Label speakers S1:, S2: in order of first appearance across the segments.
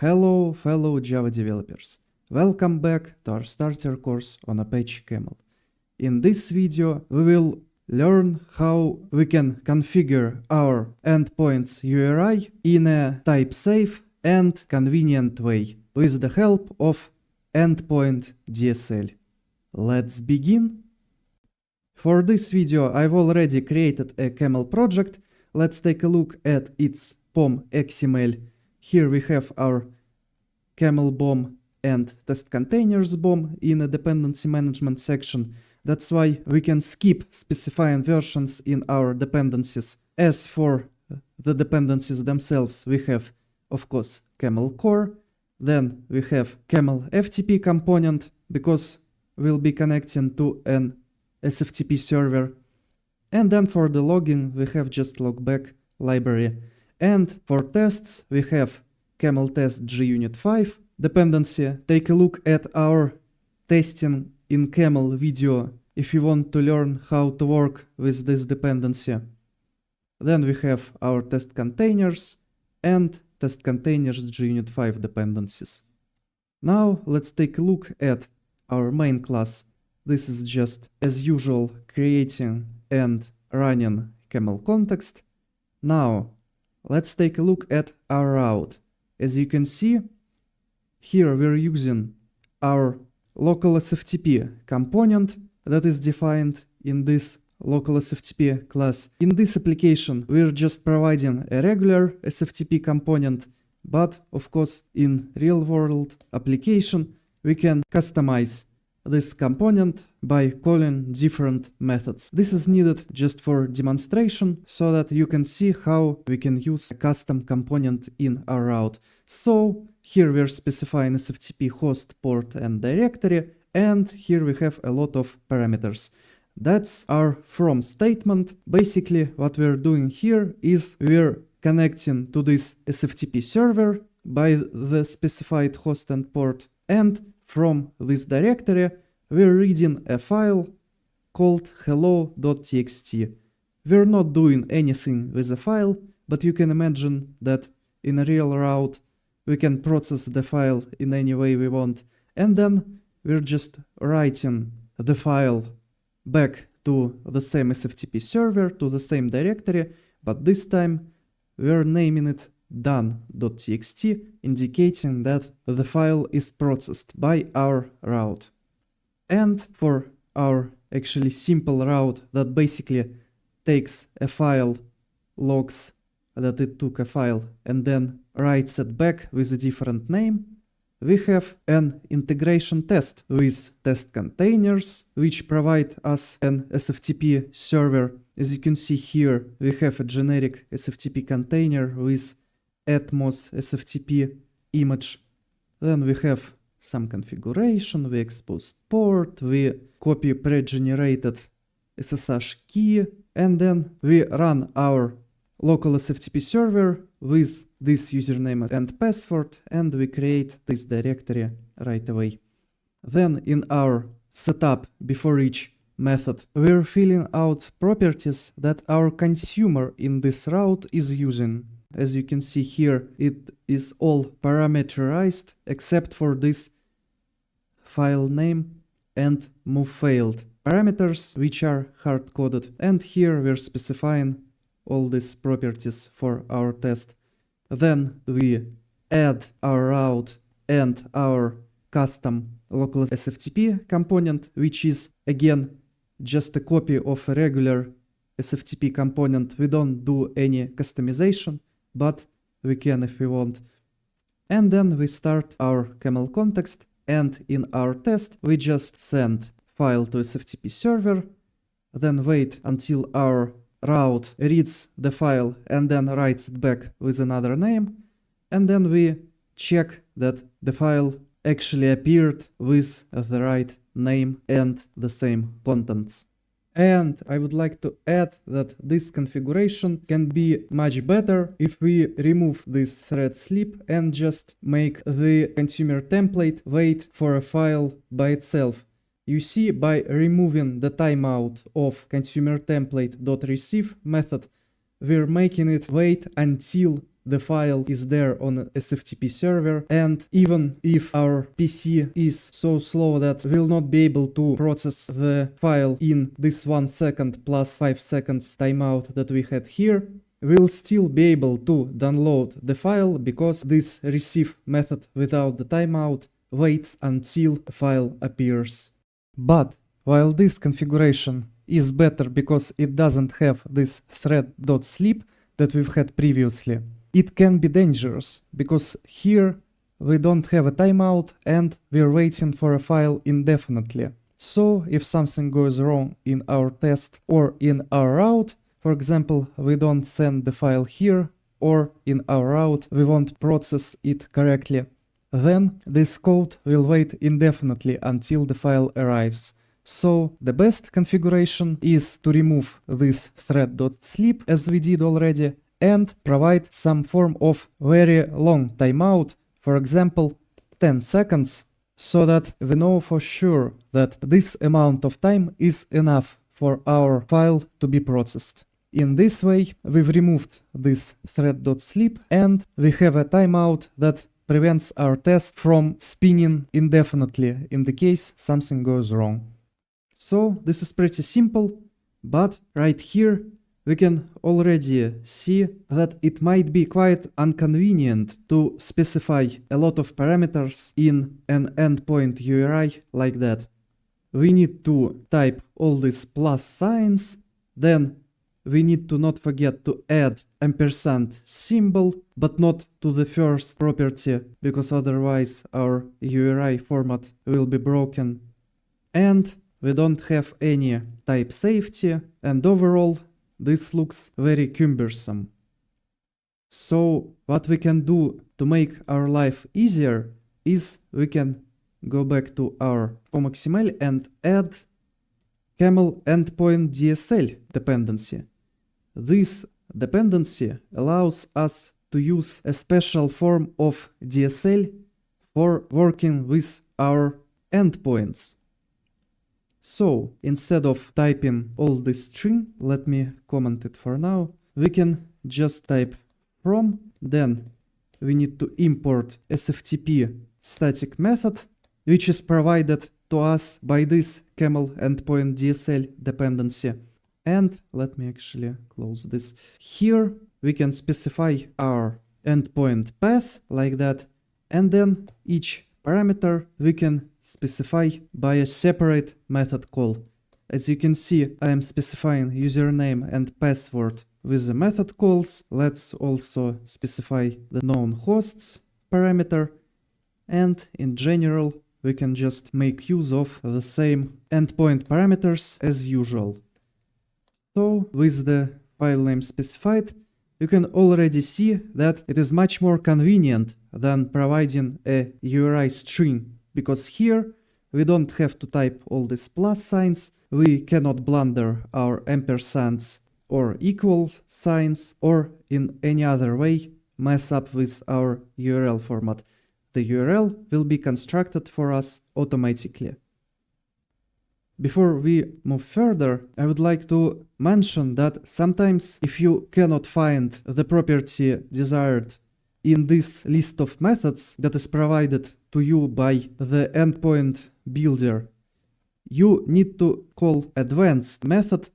S1: Hello, fellow Java developers. Welcome back to our starter course on Apache Camel. In this video, we will learn how we can configure our endpoints URI in a type-safe and convenient way with the help of Endpoint DSL. Let's begin. For this video, I've already created a Camel project. Let's take a look at its POM XML. Here we have our camel BOM and test containers BOM in a dependency management section. That's why we can skip specifying versions in our dependencies. As for the dependencies themselves, we have, of course, camel core. Then we have camel FTP component, because we'll be connecting to an SFTP server. And then for the logging, we have just logback library. And for tests, we have camel test junit 5 dependency. Take a look at our testing in camel video if you want to learn how to work with this dependency. Then we have our test containers and test containers junit 5 dependencies. Now let's take a look at our main class. This is just, as usual, creating and running camel context. Now let's take a look at our route. As you can see, here we're using our local SFTP component that is defined in this local SFTP class. In this application, we're just providing a regular SFTP component, but of course, in real-world application, we can customize this component by calling different methods. This is needed just for demonstration, so that you can see how we can use a custom component in our route. So here we're specifying SFTP host, port and directory, and here we have a lot of parameters. That's our from statement. Basically what we're doing here is we're connecting to this SFTP server by the specified host and port, and from this directory we're reading a file called hello.txt. We're not doing anything with the file, but you can imagine that in a real route we can process the file in any way we want, and then we're just writing the file back to the same SFTP server, to the same directory, but this time we're naming it done.txt, indicating that the file is processed by our route. And for our actually simple route that basically takes a file, logs that it took a file, and then writes it back with a different name, we have an integration test with test containers, which provide us an SFTP server. As you can see here, we have a generic SFTP container with Atmos SFTP image. Then we have some configuration, we expose port, we copy pre-generated SSH key, and then we run our local SFTP server with this username and password, and we create this directory right away. Then in our setup before each method, we're filling out properties that our consumer in this route is using. As you can see here, it is all parameterized except for this file name and move failed parameters, which are hard-coded. And here we're specifying all these properties for our test. Then we add our route and our custom local SFTP component, which is again just a copy of a regular SFTP component. We don't do any customization, but we can if we want. And then we start our camel context, and in our test we just send file to SFTP server, then wait until our route reads the file and then writes it back with another name, and then we check that the file actually appeared with the right name and the same contents. And I would like to add that this configuration can be much better if we remove this thread sleep and just make the consumer template wait for a file by itself. You see, by removing the timeout of consumer template.receive method, we're making it wait until the file is there on a SFTP server, and even if our PC is so slow that we'll not be able to process the file in this 1 second plus 5 seconds timeout that we had here, we'll still be able to download the file because this receive method without the timeout waits until the file appears. But while this configuration is better because it doesn't have this thread.sleep that we've had previously, it can be dangerous because here we don't have a timeout and we're waiting for a file indefinitely. So if something goes wrong in our test or in our route, for example, we don't send the file here, or in our route we won't process it correctly, then this code will wait indefinitely until the file arrives. So the best configuration is to remove this thread.sleep as we did already and provide some form of very long timeout, for example 10 seconds, so that we know for sure that this amount of time is enough for our file to be processed. In this way, we've removed this thread.sleep and we have a timeout that prevents our test from spinning indefinitely in the case something goes wrong. So this is pretty simple, but right here we can already see that it might be quite inconvenient to specify a lot of parameters in an endpoint URI like that. We need to type all these plus signs, then we need to not forget to add ampersand symbol, but not to the first property, because otherwise our URI format will be broken. And we don't have any type safety, and overall this looks very cumbersome. So what we can do to make our life easier is we can go back to our XML and add Camel Endpoint DSL dependency. This dependency allows us to use a special form of DSL for working with our endpoints. So instead of typing all this string, let me comment it for now, we can just type from, then we need to import SFTP static method, which is provided to us by this Camel Endpoint DSL dependency. And let me actually close this. Here we can specify our endpoint path like that, and then each parameter we can specify by a separate method call. As you can see, I am specifying username and password with the method calls. Let's also specify the known hosts parameter, and in general we can just make use of the same endpoint parameters as usual. So with the file name specified, you can already see that it is much more convenient than providing a URI string, because here we don't have to type all these plus signs, we cannot blunder our ampersands or equal signs, or in any other way mess up with our URL format. The URL will be constructed for us automatically. Before we move further, I would like to mention that sometimes if you cannot find the property desired in this list of methods that is provided to you by the endpoint builder, you need to call advanced method,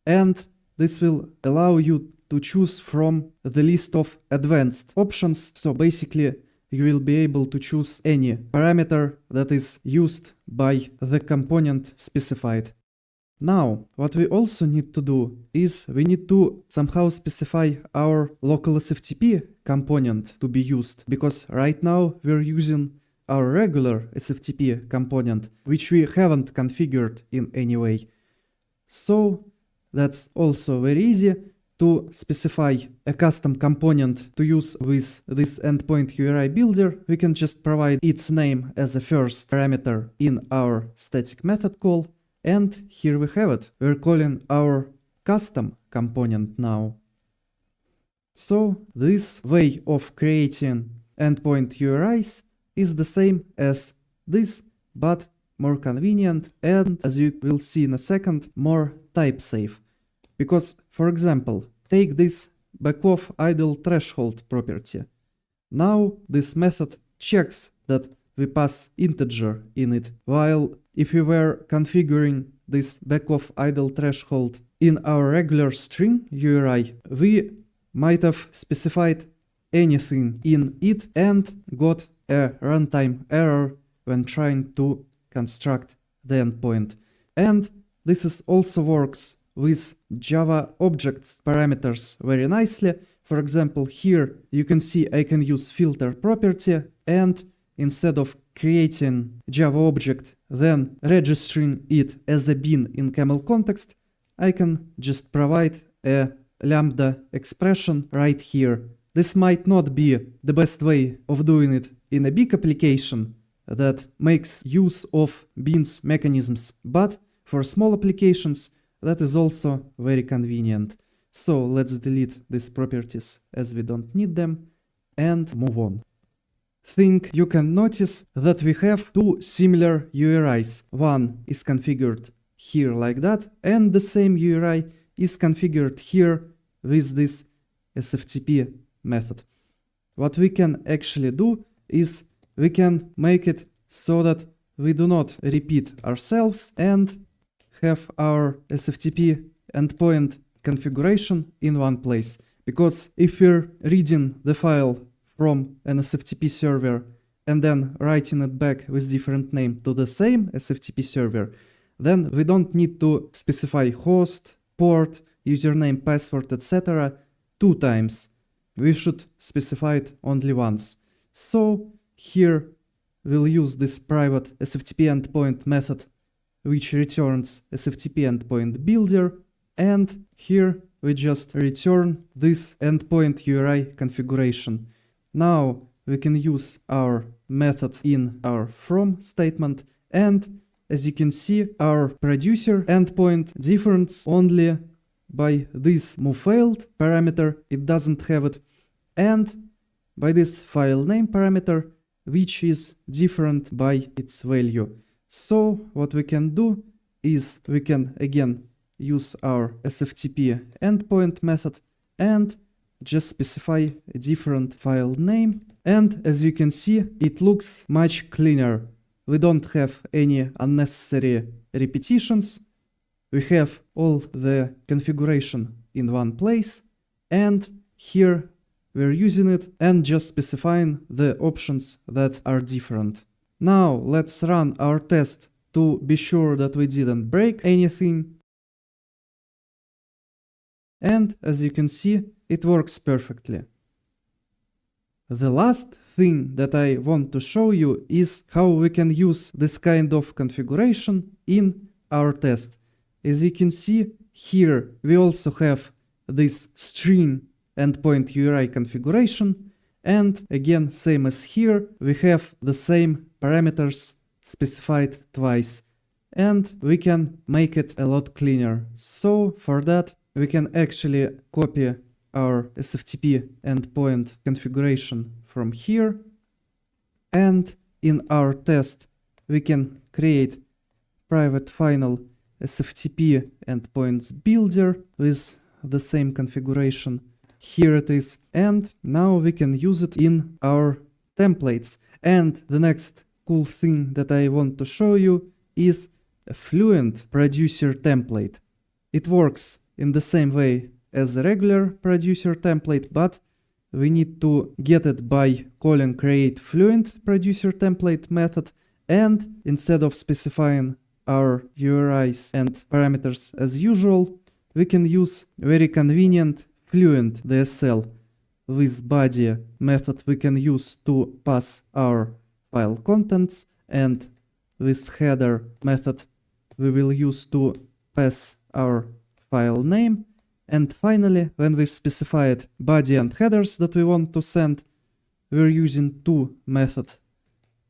S1: and this will allow you to choose from the list of advanced options. So basically you will be able to choose any parameter that is used by the component specified. Now, what we also need to do is we need to somehow specify our local SFTP component to be used, because right now we're using our regular SFTP component, which we haven't configured in any way. So that's also very easy to specify a custom component to use with this endpoint URI builder. We can just provide its name as a first parameter in our static method call, and here we have it. We're calling our custom component now. So this way of creating endpoint URIs is the same as this, but more convenient, and as you will see in a second, more type safe. Because, for example, take this backoff idle threshold property. Now this method checks that we pass integer in it, while if we were configuring this backoff idle threshold in our regular string URI, we might have specified anything in it and got a runtime error when trying to construct the endpoint. And this is also works with Java objects parameters very nicely. For example, here you can see I can use filter property, and instead of creating Java object, then registering it as a bean in camel context, I can just provide a Lambda expression right here. This might not be the best way of doing it in a big application that makes use of beans mechanisms, but for small applications that is also very convenient. So let's delete these properties as we don't need them and move on. Think you can notice that we have two similar URIs. One is configured here like that, and the same URI is configured here with this SFTP method. What we can actually do is we can make it so that we do not repeat ourselves and have our SFTP endpoint configuration in one place. Because if we're reading the file from an SFTP server and then writing it back with different name to the same SFTP server, then we don't need to specify host, port, username, password, etc. 2 times. We should specify it only once. So here we'll use this private SFTP endpoint method, which returns SFTP endpoint builder, and here we just return this endpoint URI configuration. Now we can use our method in our from statement, and as you can see, our producer endpoint differs only by this moveFailed parameter, it doesn't have it, and by this file name parameter, which is different by its value. So what we can do is we can again use our SFTP endpoint method and just specify a different file name. And as you can see, it looks much cleaner. We don't have any unnecessary repetitions. We have all the configuration in one place, and here we're using it and just specifying the options that are different. Now let's run our test to be sure that we didn't break anything. And as you can see, it works perfectly. The last thing that I want to show you is how we can use this kind of configuration in our test. As you can see, here we also have this string endpoint URI configuration, and again, same as here, we have the same parameters specified twice, and we can make it a lot cleaner. So for that, we can actually copy our SFTP endpoint configuration from here, and in our test we can create private final SFTP endpoints builder with the same configuration. Here it is, and now we can use it in our templates. And the next cool thing that I want to show you is a FluentProducerTemplate. It works in the same way as a regular producer template, but we need to get it by calling create FluentProducerTemplate method, and instead of specifying our URIs and parameters as usual, we can use very convenient Fluent DSL with body method we can use to pass our file contents, and with header method we will use to pass our file name. And finally, when we've specified body and headers that we want to send, we're using two methods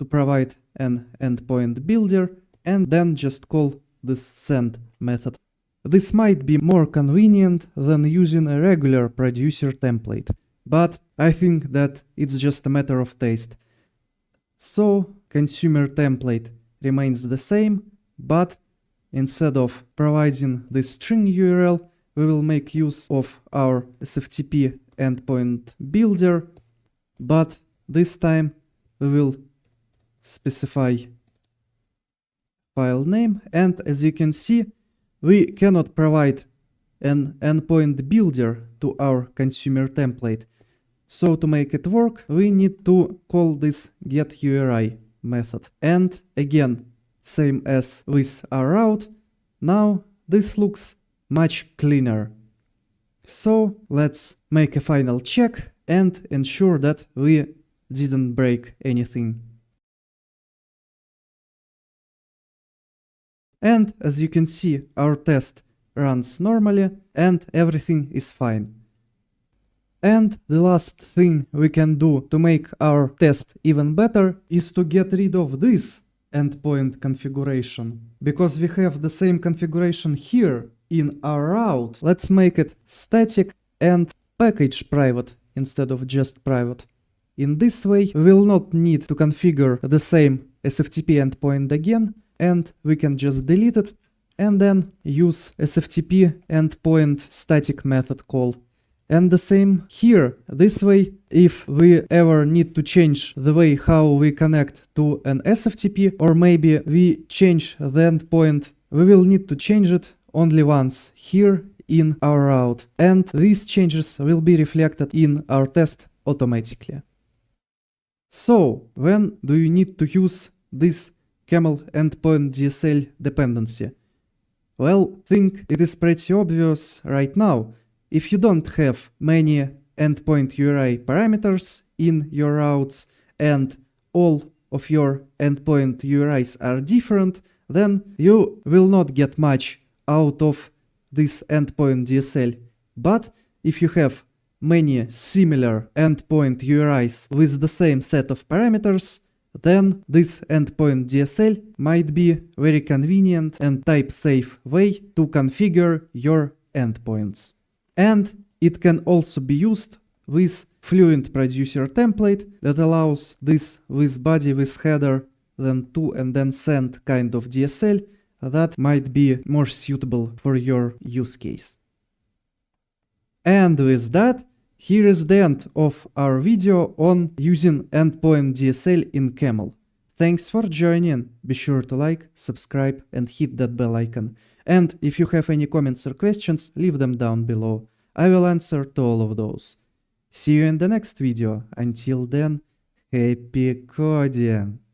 S1: to provide an endpoint builder, and then just call this send method. This might be more convenient than using a regular producer template, but I think that it's just a matter of taste. So consumer template remains the same, but instead of providing the string URL, we will make use of our SFTP endpoint builder, but this time we will specify file name, and as you can see, we cannot provide an endpoint builder to our consumer template. So to make it work, we need to call this getURI method. And again, same as with our route, now this looks much cleaner. So let's make a final check and ensure that we didn't break anything. And as you can see, our test runs normally and everything is fine. And the last thing we can do to make our test even better is to get rid of this endpoint configuration. Because we have the same configuration here in our route, let's make it static and package private instead of just private. In this way, we will not need to configure the same SFTP endpoint again, and we can just delete it and then use SFTP endpoint static method call. And the same here. This way, if we ever need to change the way how we connect to an SFTP, or maybe we change the endpoint, we will need to change it only once here in our route. And these changes will be reflected in our test automatically. So, when do you need to use this Camel Endpoint DSL dependency? Well, I think it is pretty obvious right now. If you don't have many endpoint URI parameters in your routes and all of your endpoint URIs are different, then you will not get much out of this endpoint DSL. But if you have many similar endpoint URIs with the same set of parameters, then this endpoint DSL might be very convenient and type-safe way to configure your endpoints. And it can also be used with FluentProducerTemplate that allows this with body, with header, then to and then send kind of DSL that might be more suitable for your use case. And with that, here is the end of our video on using endpoint DSL in Camel. Thanks for joining. Be sure to like, subscribe and hit that bell icon. And if you have any comments or questions, leave them down below. I will answer to all of those. See you in the next video. Until then, happy coding!